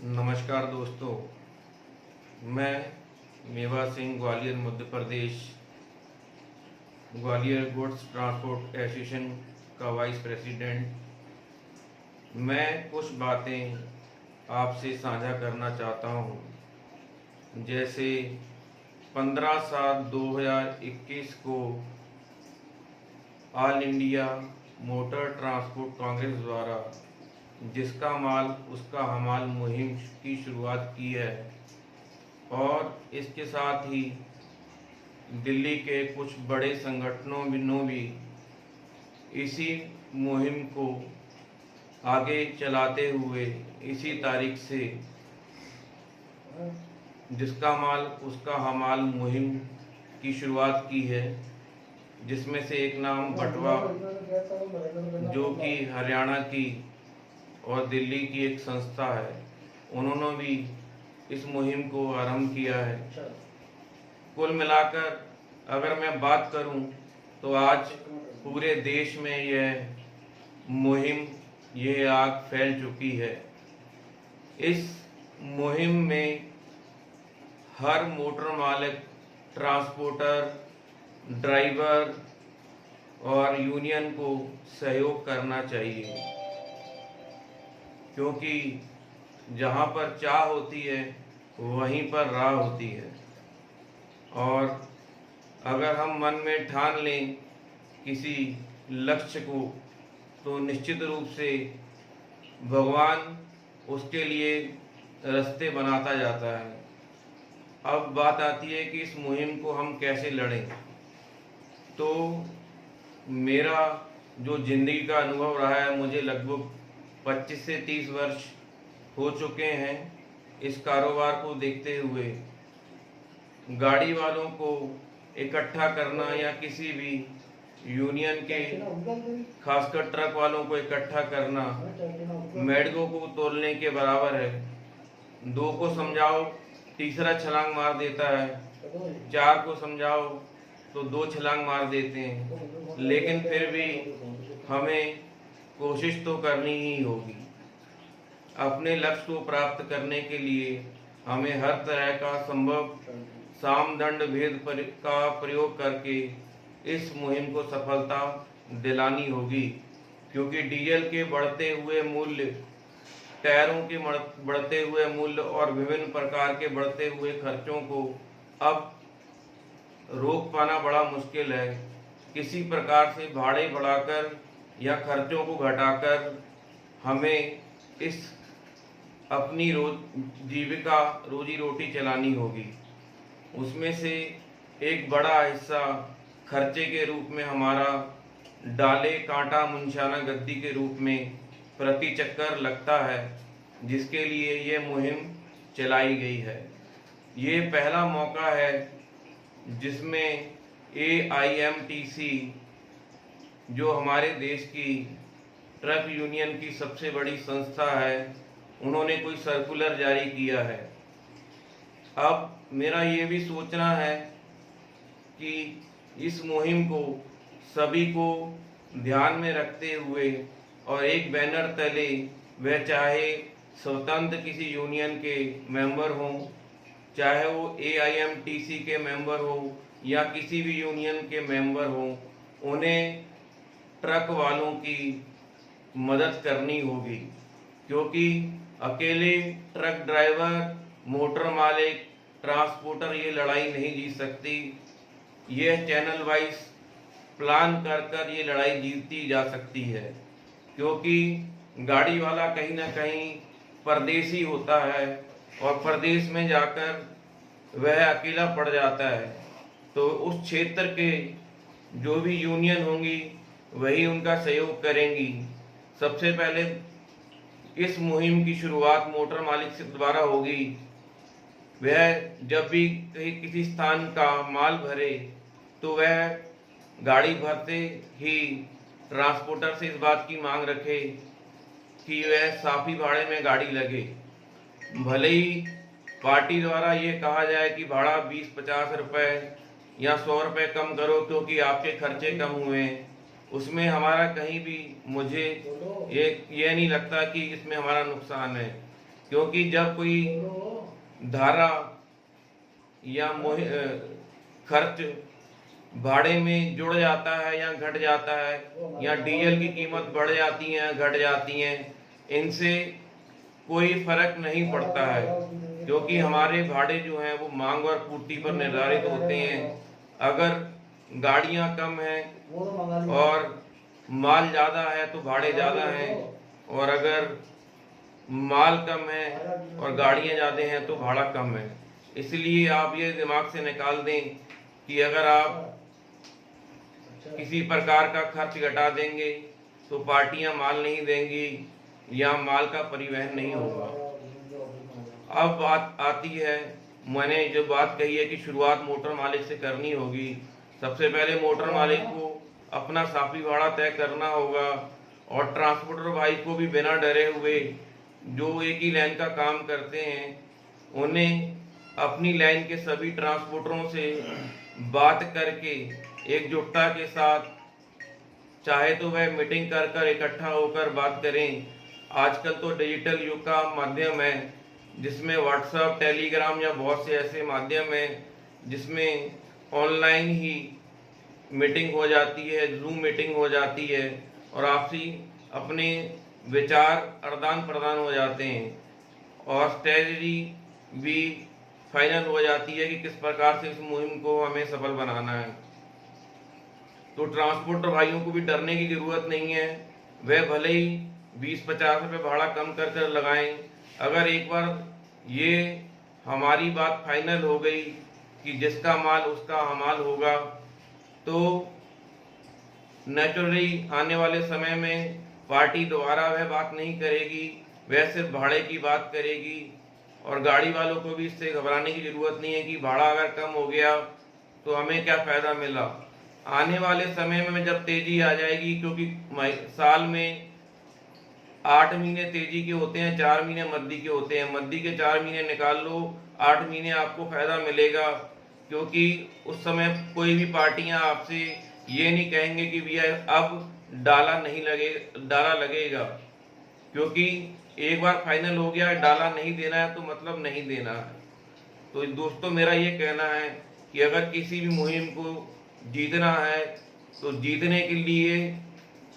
नमस्कार दोस्तों, मैं मेवा Singh Gwalior Madhya Pradesh Gwalior goods transport association का वाइस प्रेसिडेंट। मैं कुछ बातें आपसे साझा करना चाहता हूं। जैसे 15/7/2021 को all India motor transport Congress द्वारा जिसका माल उसका हमाल मुहिम की शुरुआत की है और इसके साथ ही दिल्ली के कुछ बड़े संगठनों ने भी इसी मुहिम को आगे चलाते हुए इसी तारीख से जिसका माल उसका हमाल मुहिम की शुरुआत की है, जिसमें से एक नाम बटवा जो कि हरियाणा की और दिल्ली की एक संस्था है, उन्होंने भी इस मुहिम को आरंभ किया है। कुल मिलाकर अगर मैं बात करूं तो आज पूरे देश में यह मुहिम, यह आग फैल चुकी है। इस मुहिम में हर मोटर मालिक, ट्रांसपोर्टर, ड्राइवर और यूनियन को सहयोग करना चाहिए, क्योंकि जहाँ पर चाह होती है वहीं पर राह होती है। और अगर हम मन में ठान लें किसी लक्ष्य को, तो निश्चित रूप से भगवान उसके लिए रास्ते बनाता जाता है। अब बात आती है कि इस मुहिम को हम कैसे लड़ें। तो मेरा जो जिंदगी का अनुभव रहा है, मुझे लगभग 25 से 30 वर्ष हो चुके हैं इस कारोबार को देखते हुए। गाड़ी वालों को इकट्ठा करना या किसी भी यूनियन के, खासकर ट्रक वालों को इकट्ठा करना, मेढकों को तोलने के बराबर है। दो को समझाओ, तीसरा छलांग मार देता है, चार को समझाओ तो दो छलांग मार देते हैं। लेकिन फिर भी हमें कोशिश तो करनी ही होगी। अपने लक्ष्य को प्राप्त करने के लिए हमें हर तरह का संभव साम दंड भेद का प्रयोग करके इस मुहिम को सफलता दिलानी होगी, क्योंकि डीजल के बढ़ते हुए मूल्य, टायरों के बढ़ते हुए मूल्य और विभिन्न प्रकार के बढ़ते हुए खर्चों को अब रोक पाना बड़ा मुश्किल है। किसी प्रकार से भाड़े बढ़ाकर या खर्चों को घटाकर हमें इस अपनी जीविका, रोजी रोटी चलानी होगी। उसमें से एक बड़ा हिस्सा खर्चे के रूप में हमारा डाले, कांटा, मुंशाना गद्दी के रूप में प्रति चक्कर लगता है, जिसके लिए ये मुहिम चलाई गई है। ये पहला मौका है जिसमें AIMTC, जो हमारे देश की ट्रक यूनियन की सबसे बड़ी संस्था है, उन्होंने कोई सर्कुलर जारी किया है। अब मेरा ये भी सोचना है कि इस मुहिम को सभी को ध्यान में रखते हुए और एक बैनर तले, वह चाहे स्वतंत्र किसी यूनियन के मेंबर हों, चाहे वो AIMTC के मेंबर हो या किसी भी यूनियन के मेंबर हो, उन्हें ट्रक वालों की मदद करनी होगी। क्योंकि अकेले ट्रक ड्राइवर, मोटर मालिक, ट्रांसपोर्टर ये लड़ाई नहीं जीत सकती। यह चैनल वाइज प्लान कर ये लड़ाई जीती जा सकती है, क्योंकि गाड़ी वाला कहीं ना कहीं परदेसी होता है और प्रदेश में जाकर वह अकेला पड़ जाता है। तो उस क्षेत्र के जो भी यूनियन होंगी वही उनका सहयोग करेंगी। सबसे पहले इस मुहिम की शुरुआत मोटर मालिक से द्वारा होगी। वह जब भी कहीं किसी स्थान का माल भरे तो वह गाड़ी भरते ही ट्रांसपोर्टर से इस बात की मांग रखे कि वह साफी भाड़े में गाड़ी लगे। भले ही पार्टी द्वारा ये कहा जाए कि भाड़ा 20-50 रुपए या 100 रुपए कम करो क्योंकि आपके खर्चे कम हुए, उसमें हमारा कहीं भी, मुझे ये नहीं लगता कि इसमें हमारा नुकसान है। क्योंकि जब कोई धारा या खर्च भाड़े में जुड़ जाता है या घट जाता है, या डीजल की कीमत बढ़ जाती है घट जाती है, इनसे कोई फर्क नहीं पड़ता है, क्योंकि हमारे भाड़े जो हैं वो मांग और पूर्ति पर निर्धारित होते हैं। अगर गाड़ियां कम हैं और माल ज़्यादा है तो भाड़े ज़्यादा हैं, और अगर माल कम है और गाड़ियां ज़्यादा हैं तो भाड़ा कम है। इसलिए आप ये दिमाग से निकाल दें कि अगर आप किसी प्रकार का खर्च घटा देंगे तो पार्टियां माल नहीं देंगी या माल का परिवहन नहीं होगा। अब बात आती है, मैंने जो बात कही है कि शुरुआत मोटर मालिक से करनी होगी। सबसे पहले मोटर मालिक को अपना साफी भाड़ा तय करना होगा, और ट्रांसपोर्टर भाई को भी बिना डरे हुए जो एक ही लाइन का काम करते हैं, उन्हें अपनी लाइन के सभी ट्रांसपोर्टरों से बात करके एकजुटता के साथ, चाहे तो वह मीटिंग कर कर इकट्ठा होकर बात करें। आजकल तो डिजिटल युग का माध्यम है, जिसमें व्हाट्सएप, टेलीग्राम या बहुत से ऐसे माध्यम हैं जिसमें ऑनलाइन ही मीटिंग हो जाती है, जूम मीटिंग हो जाती है, और आपसी अपने विचार आदान प्रदान हो जाते हैं, और स्ट्रेटजी भी फाइनल हो जाती है कि किस प्रकार से इस मुहिम को हमें सफल बनाना है। तो ट्रांसपोर्टर भाइयों को भी डरने की जरूरत नहीं है। वह भले ही 20-50 रुपये भाड़ा कम कर कर लगाएं। अगर एक बार ये हमारी बात फाइनल हो गई कि जिसका माल उसका हमाल होगा, तो नेचुरली आने वाले समय में पार्टी दोबारा वह बात नहीं करेगी, वह सिर्फ भाड़े की बात करेगी। और गाड़ी वालों को भी इससे घबराने की जरूरत नहीं है कि भाड़ा अगर कम हो गया तो हमें क्या फायदा मिला। आने वाले समय में जब तेजी आ जाएगी, क्योंकि साल में 8 महीने तेजी के होते हैं, 4 महीने मद्दी के होते हैं। मद्दी के 4 महीने निकाल लो, 8 महीने आपको फायदा मिलेगा, क्योंकि उस समय कोई भी पार्टियां आपसे ये नहीं कहेंगे कि भैया अब डाला लगेगा, क्योंकि एक बार फाइनल हो गया, डाला नहीं देना है तो मतलब नहीं देना है। तो दोस्तों, मेरा ये कहना है कि अगर किसी भी मुहिम को जीतना है तो जीतने के लिए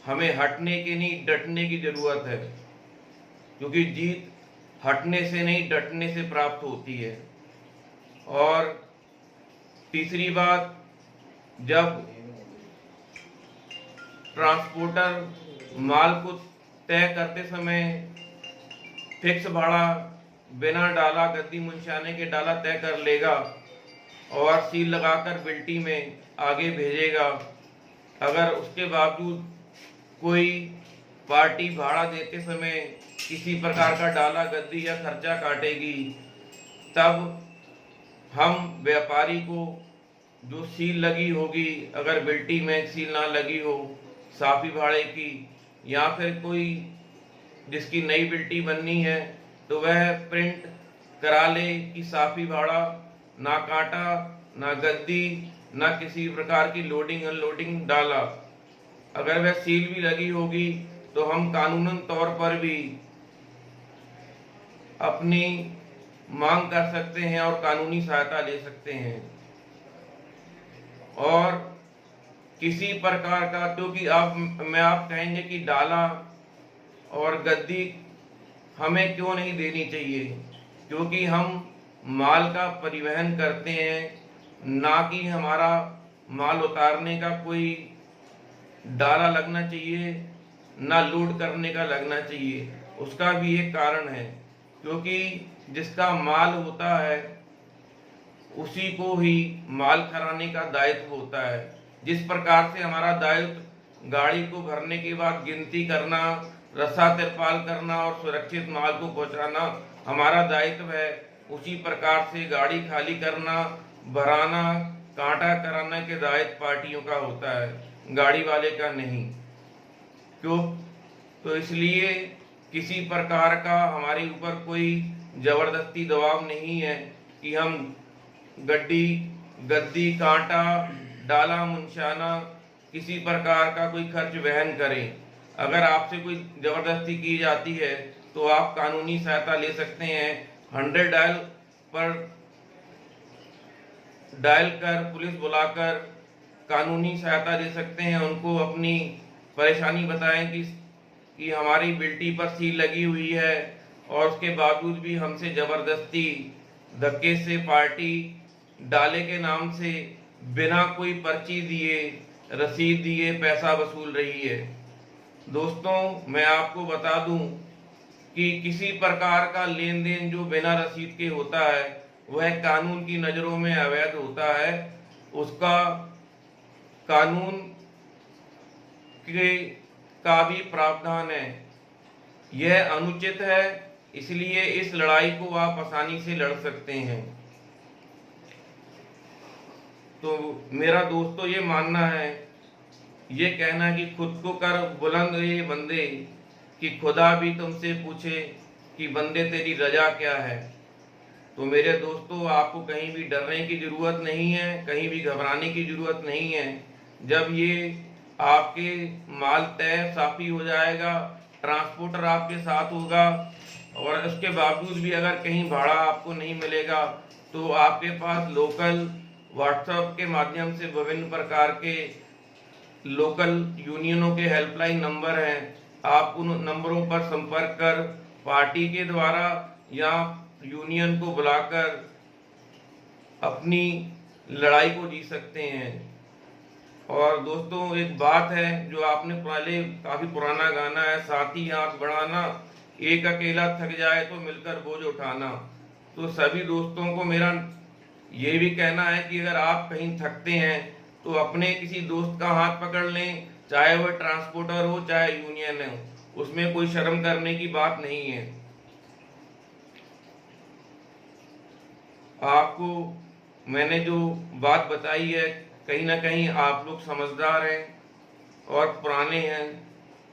हमें हटने की नहीं, डटने की जरूरत है, क्योंकि जीत हटने से नहीं, डटने से प्राप्त होती है। और तीसरी बात, जब ट्रांसपोर्टर माल को तय करते समय फिक्स भाड़ा बिना डाला गद्दी मुंशियाने के डाला तय कर लेगा और सील लगाकर बिल्टी में आगे भेजेगा, अगर उसके बावजूद कोई पार्टी भाड़ा देते समय किसी प्रकार का डाला गद्दी या खर्चा काटेगी, तब हम व्यापारी को जो सील लगी होगी, अगर बिल्टी में सील ना लगी हो साफी भाड़े की, या फिर कोई जिसकी नई बिल्टी बननी है, तो वह प्रिंट करा ले कि साफी भाड़ा, ना कांटा, ना गद्दी, ना किसी प्रकार की लोडिंग अनलोडिंग डाला। अगर वह सील भी लगी होगी तो हम कानूनन तौर पर भी अपनी मांग कर सकते हैं और कानूनी सहायता ले सकते हैं। और किसी प्रकार का, क्योंकि आप कहेंगे कि डाला और गद्दी हमें क्यों नहीं देनी चाहिए, क्योंकि हम माल का परिवहन करते हैं, ना कि हमारा माल उतारने का कोई डाला लगना चाहिए, ना लोड करने का लगना चाहिए। उसका भी एक कारण है, क्योंकि जिसका माल होता है उसी को ही माल कराने का दायित्व होता है। जिस प्रकार से हमारा दायित्व गाड़ी को भरने के बाद गिनती करना, रस्सा तिरपाल करना और सुरक्षित माल को पहुंचाना हमारा दायित्व है, उसी प्रकार से गाड़ी खाली करना, भराना, कांटा कराना के दायित्व पार्टियों का होता है, गाड़ी वाले का नहीं। क्यों? तो इसलिए किसी प्रकार का हमारे ऊपर कोई जबरदस्ती दबाव नहीं है कि हम गद्दी, कांटा, डाला, मुंशियाना किसी प्रकार का कोई खर्च वहन करें। अगर आपसे कोई जबरदस्ती की जाती है तो आप कानूनी सहायता ले सकते हैं। 100 डायल पर डायल कर पुलिस बुलाकर कानूनी सहायता दे सकते हैं। उनको अपनी परेशानी बताएं कि हमारी बिल्टी पर सील लगी हुई है और उसके बावजूद भी हमसे ज़बरदस्ती धक्के से पार्टी डाले के नाम से बिना कोई पर्ची दिए, रसीद दिए पैसा वसूल रही है। दोस्तों, मैं आपको बता दूं कि किसी प्रकार का लेन देन जो बिना रसीद के होता है वह कानून की नज़रों में अवैध होता है। उसका कानून का भी प्रावधान है। यह अनुचित है, इसलिए इस लड़ाई को आप आसानी से लड़ सकते हैं। तो मेरा दोस्तों ये मानना है, ये कहना कि खुद को कर बुलंद ये बंदे, कि खुदा भी तुमसे पूछे कि बंदे तेरी रजा क्या है। तो मेरे दोस्तों, आपको कहीं भी डरने की ज़रूरत नहीं है, कहीं भी घबराने की ज़रूरत नहीं है। जब ये आपके माल तय साफी हो जाएगा, ट्रांसपोर्टर आपके साथ होगा और उसके बावजूद भी अगर कहीं भाड़ा आपको नहीं मिलेगा तो आपके पास लोकल व्हाट्सएप के माध्यम से विभिन्न प्रकार के लोकल यूनियनों के हेल्पलाइन नंबर हैं। आप उन नंबरों पर संपर्क कर पार्टी के द्वारा या यूनियन को बुलाकर अपनी लड़ाई को जी सकते हैं। और दोस्तों, एक बात है जो आपने पहले, काफी पुराना गाना है, साथी हाथ बढ़ाना, एक अकेला थक जाए तो मिलकर बोझ उठाना। तो सभी दोस्तों को मेरा ये भी कहना है कि अगर आप कहीं थकते हैं तो अपने किसी दोस्त का हाथ पकड़ लें, चाहे वह ट्रांसपोर्टर हो चाहे यूनियन हो, उसमें कोई शर्म करने की बात नहीं है। आपको मैंने जो बात बताई है, कहीं ना कहीं आप लोग समझदार हैं और पुराने हैं,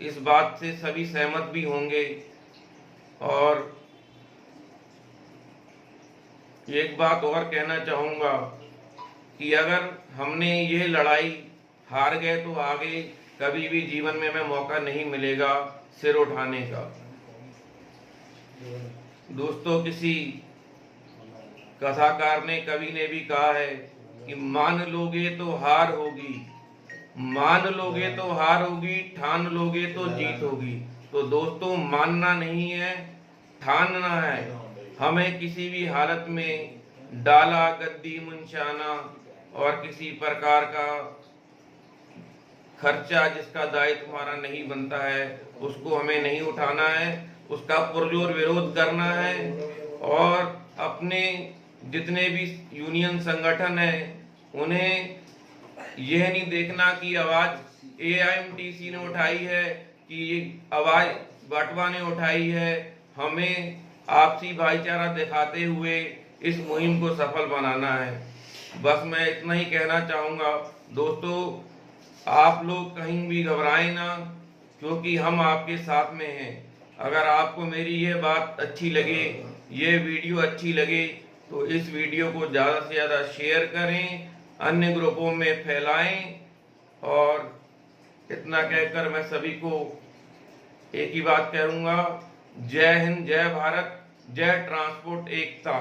इस बात से सभी सहमत भी होंगे। और एक बात और कहना चाहूँगा कि अगर हमने ये लड़ाई हार गए तो आगे कभी भी जीवन में हमें मौका नहीं मिलेगा सिर उठाने का। दोस्तों, किसी कथाकार ने, कवि ने भी कहा है कि मान लोगे तो हार होगी, मान लोगे तो हार होगी, ठान लोगे तो जीत होगी। तो दोस्तों, मानना नहीं है, ठानना है। हमें किसी भी हालत में डाला गद्दी मुंशाना और किसी प्रकार का खर्चा जिसका दायित्व तुम्हारा नहीं बनता है उसको हमें नहीं उठाना है, उसका पुरजोर विरोध करना है। और अपने जितने भी यूनियन संगठन हैं उन्हें यह नहीं देखना कि आवाज AIMTC ने उठाई है कि आवाज बाटवा ने उठाई है। हमें आपसी भाईचारा दिखाते हुए इस मुहिम को सफल बनाना है। बस मैं इतना ही कहना चाहूँगा। दोस्तों, आप लोग कहीं भी घबराएं ना, क्योंकि हम आपके साथ में हैं। अगर आपको मेरी ये बात अच्छी लगे, ये वीडियो अच्छी लगे, तो इस वीडियो को ज़्यादा से ज़्यादा शेयर करें, अन्य ग्रुपों में फैलाएं। और इतना कहकर मैं सभी को एक ही बात करूँगा, जय हिंद, जय भारत, जय ट्रांसपोर्ट एकता।